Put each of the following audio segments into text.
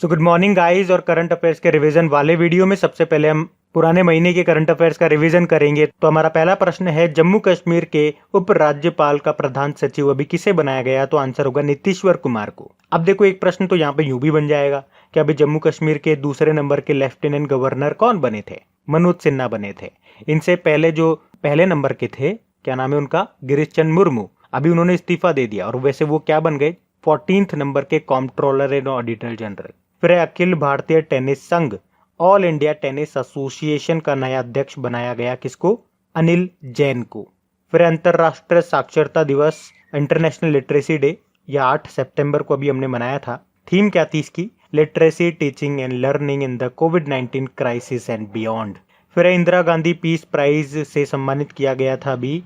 So good morning guys. और current affairs के revision वाले वीडियो में सबसे पहले हम पुराने महीने के करंट अफेयर्स का रिवीजन करेंगे। तो हमारा पहला प्रश्न है, जम्मू कश्मीर के उपराज्यपाल का प्रधान सचिव अभी किसे बनाया गया? तो आंसर होगा नीतीश्वर कुमार को। अब देखो, एक प्रश्न तो यहाँ पे यूं भी बन जाएगा कि अभी जम्मू कश्मीर के दूसरे नंबर के लेफ्टिनेंट गवर्नर कौन बने थे? मनोज सिन्हा बने थे। इनसे पहले जो पहले नंबर के थे, क्या नाम है उनका? गिरीश चंद्र मुर्मू। अभी उन्होंने इस्तीफा दे दिया और वैसे वो क्या बन गए? 14th नंबर के कॉम्प्ट्रोलर एंड ऑडिटर जनरल। फिर अखिल भारतीय टेनिस संघ, ऑल इंडिया टेनिस एसोसिएशन का नया अध्यक्ष बनाया गया किसको? अनिल जैन को। फिर अंतरराष्ट्रीय साक्षरता दिवस, इंटरनेशनल लिटरेसी डे, यह 8 सितंबर को अभी हमने मनाया था। थीम क्या थी इसकी? Literacy, teaching and learning in the covid crisis and beyond. फिर इंदिरा गांधी पीस प्राइज से सम्मानित किया गया था अभी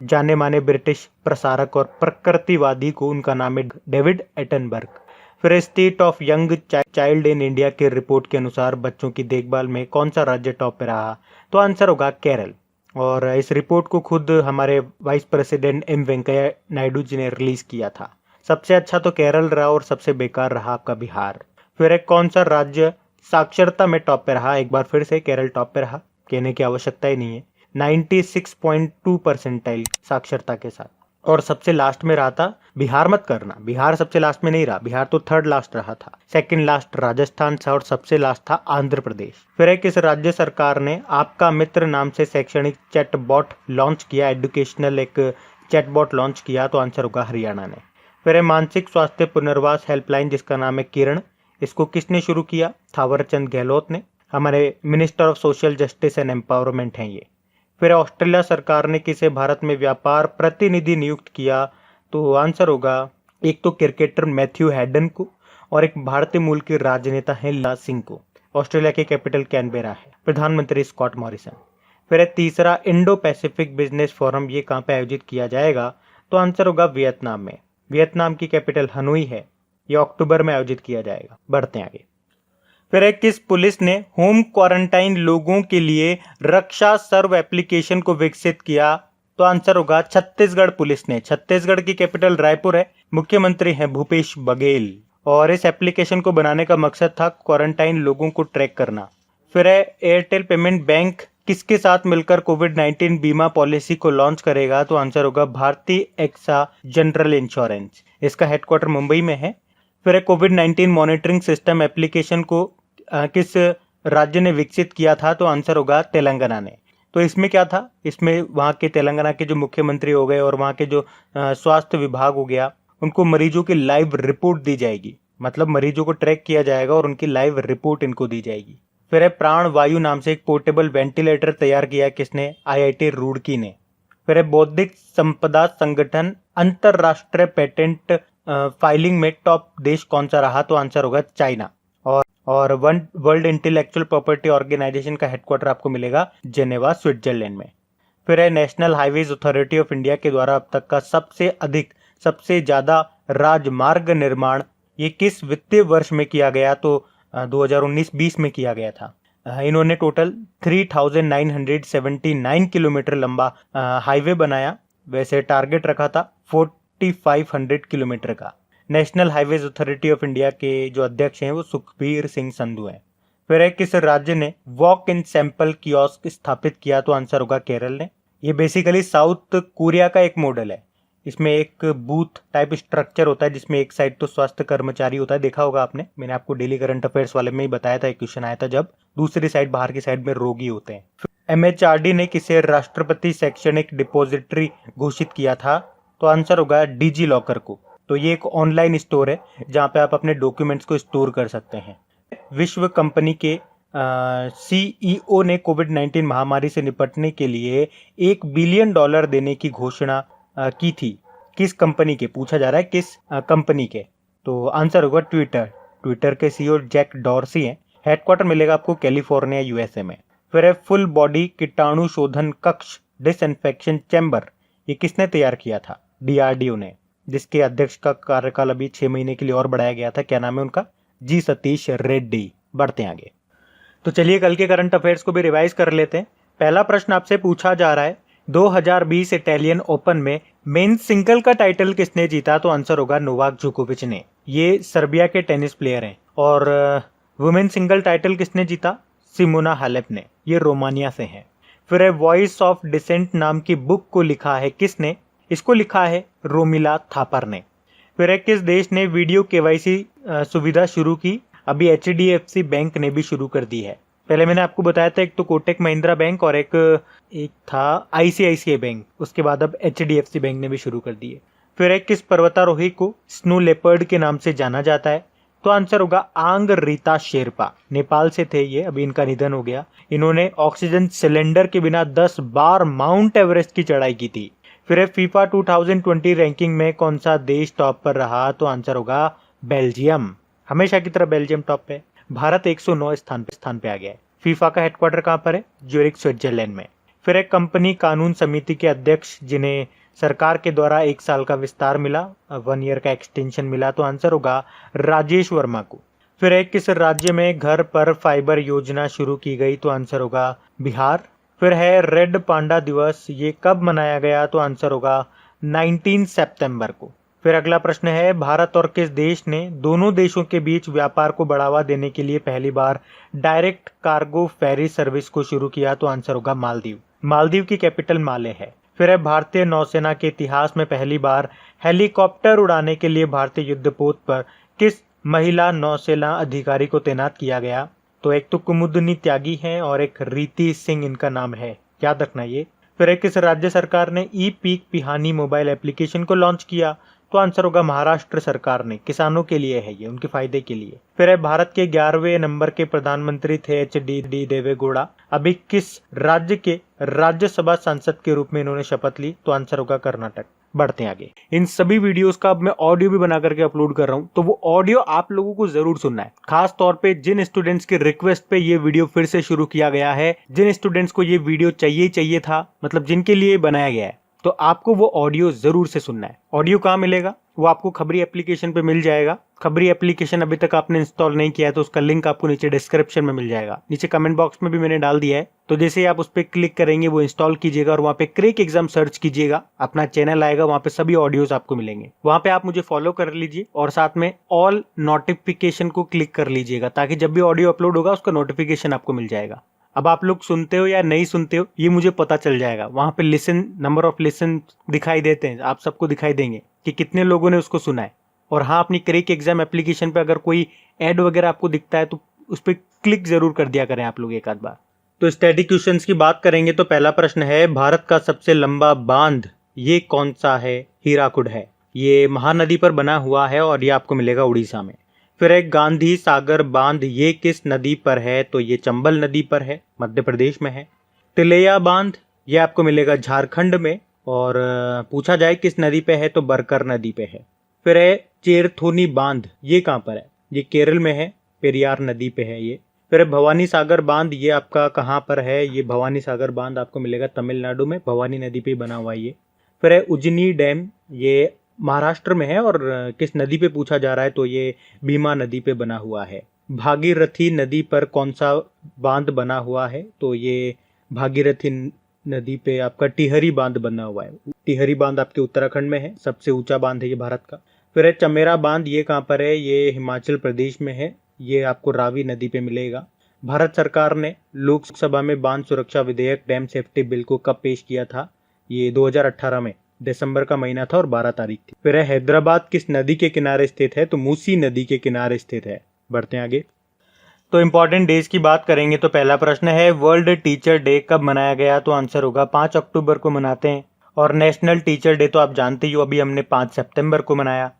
जाने माने ब्रिटिश प्रसारक और प्रकृतिवादी को, उनका नाम है डेविड एटनबर्ग। फिर state of young child in India के रिपोर्ट के अनुसार बच्चों की देखभाल में कौन सा राज्य टॉप पे रहा? तो आंसर होगा केरल। और इस रिपोर्ट को खुद हमारे vice president M Venkaiah Naidu ji ने रिलीज किया था। सबसे अच्छा तो केरल रहा और सबसे बेकार रहा आपका बिहार। फिर एक कौन सा राज्य साक्षरता में टॉप पे रहा? एक बार फिर से केरल टॉप पे रहा, कहने की आवश्यकता ही नहीं है। 96.2 परसेंटाइल साक्षरता के साथ। और सबसे लास्ट में रहा था बिहार। मत करना, बिहार सबसे लास्ट में नहीं रहा, बिहार तो थर्ड लास्ट रहा था। सेकंड लास्ट राजस्थान था और सबसे लास्ट था आंध्र प्रदेश। फिर एक किस राज्य सरकार ने आपका मित्र नाम से शैक्षणिक चैटबॉट लॉन्च किया? एजुकेशनल एक चैटबॉट लॉन्च किया, तो आंसर होगा हरियाणा ने। फिर मानसिक स्वास्थ्य पुनर्वास हेल्पलाइन जिसका नाम है किरण, इसको किसने शुरू किया? थावरचंद गहलोत ने, हमारे minister of social justice and empowerment हैं ये। फिर ऑस्ट्रेलिया सरकार ने किसे भारत में व्यापार प्रतिनिधि नियुक्त किया? तो आंसर होगा एक तो क्रिकेटर मैथ्यू हैडन को और एक भारतीय मूल के राजनेता है ला सिंह को। ऑस्ट्रेलिया की कैपिटल कैनबेरा है। प्रधानमंत्री स्कॉट मॉरिसन। फिर तीसरा इंडो पैसिफिक बिजनेस फोरम, ये कहाँ पे आयोजित किया जाएगा? तो आंसर होगा वियतनाम में। वियतनाम की कैपिटल हनोई है। यह अक्टूबर में आयोजित किया जाएगा। बढ़ते हैं आगे। फिर किस पुलिस ने होम क्वारंटाइन लोगों के लिए रक्षा सर्व एप्लीकेशन को विकसित किया? तो आंसर होगा छत्तीसगढ़ पुलिस ने। छत्तीसगढ़ की कैपिटल रायपुर है। मुख्यमंत्री हैं भूपेश बघेल। और इस एप्लीकेशन को बनाने का मकसद था क्वारंटाइन लोगों को ट्रैक करना। फिर एयरटेल पेमेंट बैंक किसके साथ मिलकर कोविड-19 बीमा पॉलिसी को लॉन्च करेगा? तो आंसर होगा भारतीय एक्सा जनरल इंश्योरेंस। इसका हेडक्वार्टर मुंबई में है। फिर कोविड-19 मॉनिटरिंग सिस्टम एप्लीकेशन को किस राज्य ने विकसित किया था? तो आंसर होगा तेलंगाना ने। तो इसमें क्या था? इसमें वहाँ के तेलंगाना के जो मुख्यमंत्री हो गए और वहाँ के जो स्वास्थ्य विभाग हो गया, उनको मरीजों की लाइव रिपोर्ट दी जाएगी। मतलब मरीजों को ट्रैक किया जाएगा और उनकी लाइव रिपोर्ट इनको दी जाएगी। फिर प्राण वायु नाम से एक पोर्टेबल वेंटिलेटर तैयार किया किसने? IIT रुड़की ने। फिर बौद्धिक संपदा संगठन अंतरराष्ट्रीय पेटेंट फाइलिंग में टॉप देश कौन सा रहा? तो आंसर होगा चाइना। और वर्ल्ड इंटेलेक्चुअल प्रॉपर्टी ऑर्गेनाइजेशन का हेडक्वार्टर आपको मिलेगा जेनेवा, स्विट्जरलैंड में। फिर national highways authority of India के द्वारा अब तक का सबसे ज्यादा राजमार्ग निर्माण ये किस वित्तीय वर्ष में किया गया? तो 2019-20 में किया गया था। इन्होंने टोटल 3979 किलोमीटर लंबा हाईवे बनाया। वैसे टारगेट रखा था 4500 किलोमीटर का। National highways authority of India के जो अध्यक्ष हैं वो सुखबीर सिंह संधू हैं। फिर किस राज्य ने वॉक इन सैंपल कियोस्क स्थापित किया? तो आंसर होगा केरल ने। ये बेसिकली साउथ कोरिया का एक मॉडल है। इसमें एक बूथ टाइप स्ट्रक्चर होता है जिसमें एक साइड तो स्वास्थ्य कर्मचारी होता है, देखा होगा आपने, मैंने आपको डेली करंट अफेयर्स वाले में ही बताया था, एक क्वेश्चन आया था जब। दूसरी साइड, बाहर की साइड में रोगी होते हैं। MHRD ने किसे राष्ट्रपति शैक्षणिक डिपोजिटरी घोषित किया था? तो आंसर होगा डिजी लॉकर को। तो ये एक ऑनलाइन स्टोर है जहां पे आप अपने डॉक्यूमेंट्स को स्टोर कर सकते हैं। विश्व कंपनी के CEO ने कोविड-19 महामारी से निपटने के लिए $1 बिलियन देने की घोषणा की थी। किस कंपनी के पूछा जा रहा है? किस कंपनी के? तो आंसर होगा ट्विटर के CEO जैक डॉर्सी हैं। हेडक्वार्टर मिलेगा आपको कैलिफोर्निया, USA में। फिर फुल बॉडी कीटाणु शोधन कक्ष डिसइंफेक्शन चैम्बर, ये किसने तैयार किया था? DRDO ने, जिसके अध्यक्ष का कार्यकाल अभी 6 महीने के लिए और बढ़ाया गया था। क्या नाम है उनका? जी सतीश रेड्डी। बढ़ते हैं आगे। तो चलिए कल के करंट अफेयर्स को भी रिवाइज कर लेते हैं। पहला प्रश्न आपसे पूछा जा रहा है, 2020 इटालियन ओपन में मेंस सिंगल का टाइटल किसने जीता? तो आंसर होगा नोवाक जोकोविच ने। ये सर्बिया के टेनिस प्लेयर हैं और वुमेन सिंगल टाइटल किसने जीता? सिमोना हालेप ने, ये रोमानिया से हैं। फिर है वॉइस ऑफ डिसेंट नाम की बुक को लिखा है किसने? इसको लिखा है रोमिला थापर ने। फिर है किस देश ने वीडियो केवाईसी सुविधा शुरू की? अभी HDFC बैंक ने भी शुरू कर दी है। पहले मैंने आपको बताया था एक तो कोटक महिंद्रा बैंक और एक था ICICI बैंक, उसके बाद अब HDFC बैंक ने भी शुरू कर दी है। फिर है किस पर्वतारोही को स्नो लेपर्ड के नाम से जाना जाता है? तो आंसर होगा आंग रीता शेरपा। नेपाल से थे ये, अभी इनका निधन हो गया। इन्होंने ऑक्सीजन सिलेंडर के बिना 10 बार माउंट एवरेस्ट की चढ़ाई की थी। फिर है फीफा 2020 रैंकिंग में कौन सा देश टॉप पर रहा? तो आंसर होगा बेल्जियम। हमेशा की तरह बेल्जियम टॉप पे। भारत 109 स्थान पे आ गया है। फीफा का हेडक्वार्टर कहाँ पर है? ज्यूरिख स्विट्जरलैंड में। फिर एक कंपनी कानून समिति के अध्यक्ष जिन्हें सरकार के द्वारा 1 साल का विस्तार मिला, 1 ईयर का एक्सटेंशन मिला, तो आंसर होगा राजेश वर्मा को। फिर एक किस राज्य में घर पर फाइबर योजना शुरू की गई? तो आंसर होगा बिहार। फिर है रेड पांडा दिवस, ये कब मनाया गया? तो आंसर होगा 19 सितंबर को। फिर अगला प्रश्न है भारत और किस देश ने दोनों देशों के बीच व्यापार को बढ़ावा देने के लिए पहली बार डायरेक्ट कार्गो फेरी सर्विस को शुरू किया? तो आंसर होगा मालदीव। मालदीव की कैपिटल माले है। फिर है भारतीय नौसेना के इतिहास में पहली बार हेलीकॉप्टर उड़ाने के लिए भारतीय युद्धपोत पर किस महिला नौसेना अधिकारी को तैनात किया गया? तो एक तो कुमुदनी त्यागी हैं और एक रीति सिंह इनका नाम है, याद रखना ये। फिर है किस राज्य सरकार ने ई पीक पिहानी मोबाइल एप्लीकेशन को लॉन्च किया? तो आंसर होगा महाराष्ट्र सरकार ने। किसानों के लिए है ये, उनके फायदे के लिए। फिर है भारत के 11वें नंबर के प्रधानमंत्री थे HD देवेगौड़ा। अभी किस राज्य के राज्यसभा सांसद के रूप में इन्होंने शपथ ली? तो आंसर होगा कर्नाटक। बढ़ते हैं आगे। इन सभी वीडियोस का अब मैं ऑडियो भी बना करके अपलोड कर रहा हूं, तो वो ऑडियो आप लोगों को जरूर सुनना है। खास तौर पे जिन स्टूडेंट्स की रिक्वेस्ट पे ये वीडियो फिर से शुरू किया गया है, जिन स्टूडेंट्स को ये वीडियो चाहिए था, मतलब जिनके लिए बनाया गया है, तो आपको वो ऑडियो जरूर से सुनना है। ऑडियो कहाँ मिलेगा? वो आपको खबरी एप्लीकेशन पे मिल जाएगा। खबरी एप्लीकेशन अभी तक आपने इंस्टॉल नहीं किया है तो उसका लिंक आपको नीचे डिस्क्रिप्शन में मिल जाएगा। नीचे कमेंट बॉक्स में भी मैंने डाल दिया है, तो जैसे ही आप उस पर क्लिक करेंगे वो इंस्टॉल कीजिएगा और वहाँ पे क्रेक एग्जाम सर्च कीजिएगा, अपना चैनल आएगा, वहाँ पे सभी ऑडियोज आपको मिलेंगे। वहाँ पे आप मुझे फॉलो कर लीजिए और साथ में ऑल नोटिफिकेशन को क्लिक कर लीजिएगा ताकि जब भी ऑडियो अपलोड होगा उसका नोटिफिकेशन आपको मिल जाएगा। अब आप लोग सुनते हो या नहीं सुनते हो ये मुझे पता चल जाएगा। वहां पे लिसन, नंबर ऑफ लिसन दिखाई देते हैं, आप सबको दिखाई देंगे कि कितने लोगों ने उसको सुना है। और हाँ, अपनी क्रेक एग्जाम एप्लीकेशन पे अगर कोई ऐड वगैरह आपको दिखता है तो उस पर क्लिक जरूर कर दिया करें आप लोग एक आध बार। तो स्टैटिक क्वेश्चंस की बात करेंगे तो पहला प्रश्न है भारत का सबसे लंबा बांध ये कौन सा है? हीराकुड है। ये महानदी पर बना हुआ है और ये आपको मिलेगा उड़ीसा में। फिर एक गांधी सागर बांध ये किस नदी पर है? तो ये चंबल नदी पर है, मध्य प्रदेश में है। तिलैया बांध ये आपको मिलेगा झारखंड में। और पूछा जाए किस नदी पे है तो बरकर नदी पे है। फिर है चेरथोनी बांध ये कहाँ पर है? ये केरल में है, पेरियार नदी पे है ये। फिर है भवानी सागर बांध ये आपका कहाँ पर है? ये भवानी सागर बांध आपको मिलेगा तमिलनाडु में, भवानी नदी पे बना हुआ है ये। फिर है उज्जनी डैम ये महाराष्ट्र में है और किस नदी पे पूछा जा रहा है तो ये भीमा नदी पे बना हुआ है। भागीरथी नदी पर कौन सा बांध बना हुआ है? तो ये भागीरथी नदी पे आपका टिहरी बांध बना हुआ है। टिहरी बांध आपके उत्तराखंड में है, सबसे ऊंचा बांध है ये भारत का। फिर है चमेरा बांध ये कहाँ पर है? ये हिमाचल प्रदेश में है, ये आपको रावी नदी पे मिलेगा। भारत सरकार ने लोकसभा में बांध सुरक्षा विधेयक डैम सेफ्टी बिल को कब पेश किया था? ये 2018 में दिसंबर का महीना था और 12 तारीख थी। फिर है हैदराबाद किस नदी के किनारे स्थित है? तो मूसी नदी के किनारे स्थित है। बढ़ते हैं आगे। तो इंपॉर्टेंट डेज की बात करेंगे तो पहला प्रश्न है वर्ल्ड टीचर डे कब मनाया गया? तो आंसर होगा 5 अक्टूबर को मनाते हैं। और नेशनल टीचर डे तो आप जानते ही हो, अभी हमने 5 सितंबर को मनाया।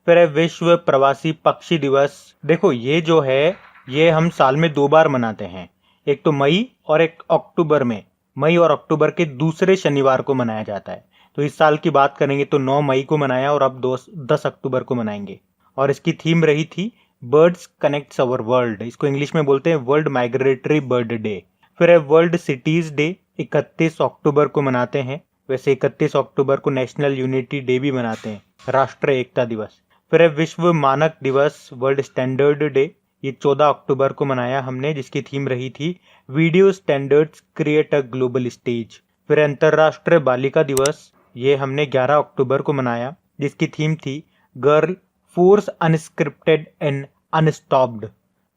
फिर है विश्व प्रवासी पक्षी दिवस। देखो ये जो है ये हम साल में 2 बार मनाते हैं, एक तो मई और एक अक्टूबर में। मई और अक्टूबर के दूसरे शनिवार को मनाया जाता है। तो इस साल की बात करेंगे तो 9 मई को मनाया और अब 10 अक्टूबर को मनाएंगे। और इसकी थीम रही थी बर्ड्स कनेक्ट्स अवर वर्ल्ड, इसको इंग्लिश में बोलते हैं वर्ल्ड माइग्रेटरी बर्ड डे। फिर है वर्ल्ड सिटीज डे 31 अक्टूबर को मनाते हैं। वैसे 31 अक्टूबर को नेशनल यूनिटी डे भी मनाते हैं, राष्ट्र एकता दिवस। फिर है विश्व मानक दिवस वर्ल्ड स्टैंडर्ड डे, ये 14 अक्टूबर को मनाया हमने, जिसकी थीम रही थी video standards create a global stage. फिर अंतर्राष्ट्रीय बालिका दिवस ये हमने 11 अक्टूबर को मनाया, जिसकी थीम थी गर्ल फोर्स अनस्क्रिप्टेड एंड अनस्टॉप्ड।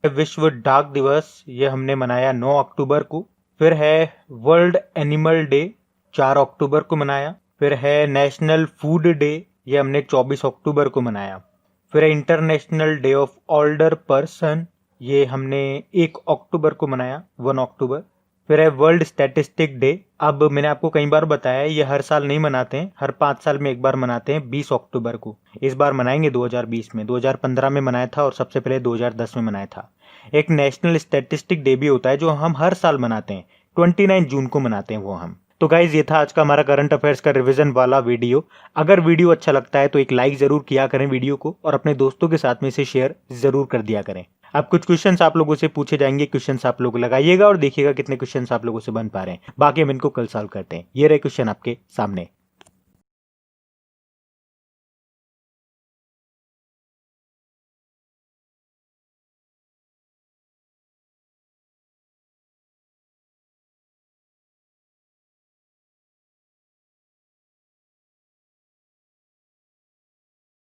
विश्व डाक दिवस, ये हमने मनाया 9 अक्टूबर को। फिर है वर्ल्ड एनिमल डे, 4 अक्टूबर को मनाया। फिर है नेशनल फूड डे, ये हमने 24 अक्टूबर को मनाया। फिर है international day of older person, ये हमने 1 अक्टूबर को मनाया, 1 अक्टूबर। फिर है वर्ल्ड स्टैटिस्टिक डे। अब मैंने आपको कई बार बताया ये हर साल नहीं मनाते हैं, हर 5 साल में एक बार मनाते हैं, 20 अक्टूबर को। इस बार मनाएंगे 2020 में, 2015 में मनाया था और सबसे पहले 2010 में मनाया था। एक नेशनल स्टैटिस्टिक डे भी होता है जो हम हर साल मनाते हैं, 29 जून को मनाते हैं वो हम। तो गाइज ये था आज का हमारा करंट अफेयर्स का रिवीजन वाला वीडियो। अगर वीडियो अच्छा लगता है तो एक लाइक जरूर किया करें वीडियो को, और अपने दोस्तों के साथ में इसे शेयर जरूर कर दिया करें। अब कुछ क्वेश्चंस आप लोगों से पूछे जाएंगे, क्वेश्चंस आप लोग लगाइएगा और देखिएगा कितने क्वेश्चंस आप लोगों से बन पा रहे हैं। बाकी हम इनको कल सॉल्व करते हैं। ये रहे क्वेश्चन आपके सामने।